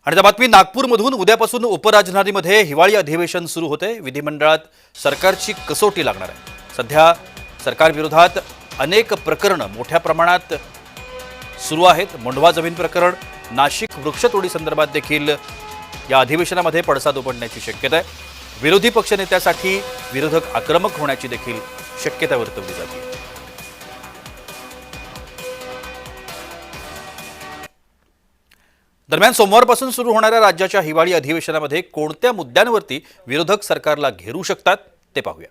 आणि त्या बातमी नागपूरमधून उद्यापासून उपराजधानीमध्ये हिवाळी अधिवेशन सुरू होते। विधिमंडळात सरकारची कसोटी लागणार आहे। सध्या सरकार विरोधात अनेक प्रकरणं मोठ्या प्रमाणात सुरू आहेत। मोंढवा जमीन प्रकरण, नाशिक वृक्षतोडी संदर्भात देखील या अधिवेशनामध्ये पडसाद उमटण्याची शक्यता आहे। विरोधी पक्षनेत्यासाठी विरोधक आक्रमक होण्याची देखील शक्यता वर्तवली जाते। दरम्यान सोमवारपासून सुरू होणाऱ्या राज्याच्या हिवाळी अधिवेशनामध्ये कोणत्या मुद्द्यांवरती विरोधक सरकारला घेरू शकतात ते पाहूया।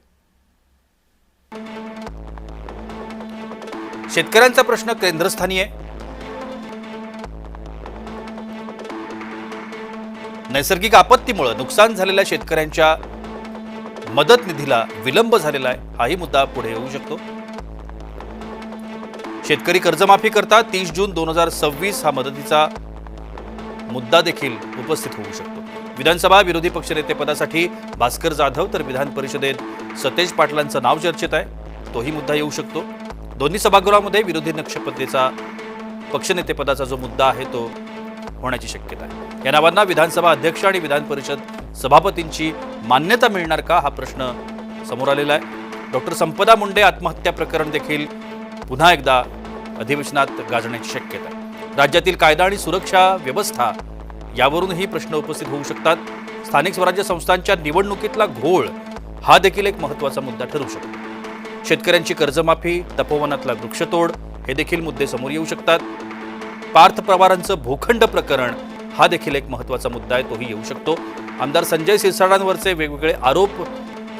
शेतकऱ्यांचा प्रश्न केंद्रस्थानी आहे। नैसर्गिक आपत्तीमुळे नुकसान झालेल्या शेतकऱ्यांच्या मदत निधीला विलंब झालेला आहे, हाही मुद्दा पुढे येऊ शकतो। शेतकरी कर्जमाफी करता 30 जून 2026 हा मदतीचा मुद्दा देखील उपस्थित होऊ शकतो। विधानसभा विरोधी पक्षनेते पदासाठी भास्कर जाधव तर विधान परिषदेत सतेज पाटलांचं नाव चर्चेत आहे, तोही मुद्दा येऊ शकतो। दोन्ही सभागृहामध्ये विरोधी पक्षनेतेचा पक्षनेतेपदाचा जो मुद्दा आहे तो होण्याची शक्यता आहे। या नावांना विधानसभा अध्यक्ष आणि विधान परिषद सभापतींची मान्यता मिळणार का, हा प्रश्न समोर आलेला आहे। डॉक्टर संपदा मुंडे आत्महत्या प्रकरण देखील पुन्हा एकदा अधिवेशनात गाजण्याची शक्यता आहे। राज्यातील कायदा आणि सुरक्षा व्यवस्था यावरूनही प्रश्न उपस्थित होऊ शकतात। स्थानिक स्वराज्य संस्थांच्या निवडणुकीतला घोळ हा देखील एक महत्त्वाचा मुद्दा ठरू शकतो। शेतकऱ्यांची कर्जमाफी, तपोवनातला वृक्षतोड हे देखील मुद्दे समोर येऊ शकतात। पार्थ पवारांचं भूखंड प्रकरण हा देखील एक महत्त्वाचा मुद्दा आहे, तोही येऊ शकतो। आमदार संजय सिरसाटांवरचे वेगवेगळे आरोप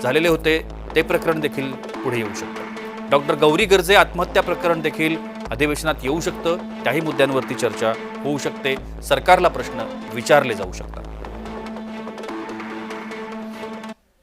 झालेले होते, ते प्रकरण देखील पुढे येऊ शकतं। डॉक्टर गौरी गर्जे आत्महत्या प्रकरण देखील अधिवेशनात येऊ शकतं, त्याही मुद्द्यांवरती चर्चा होऊ शकते। सरकारला प्रश्न विचारले जाऊ शकतात।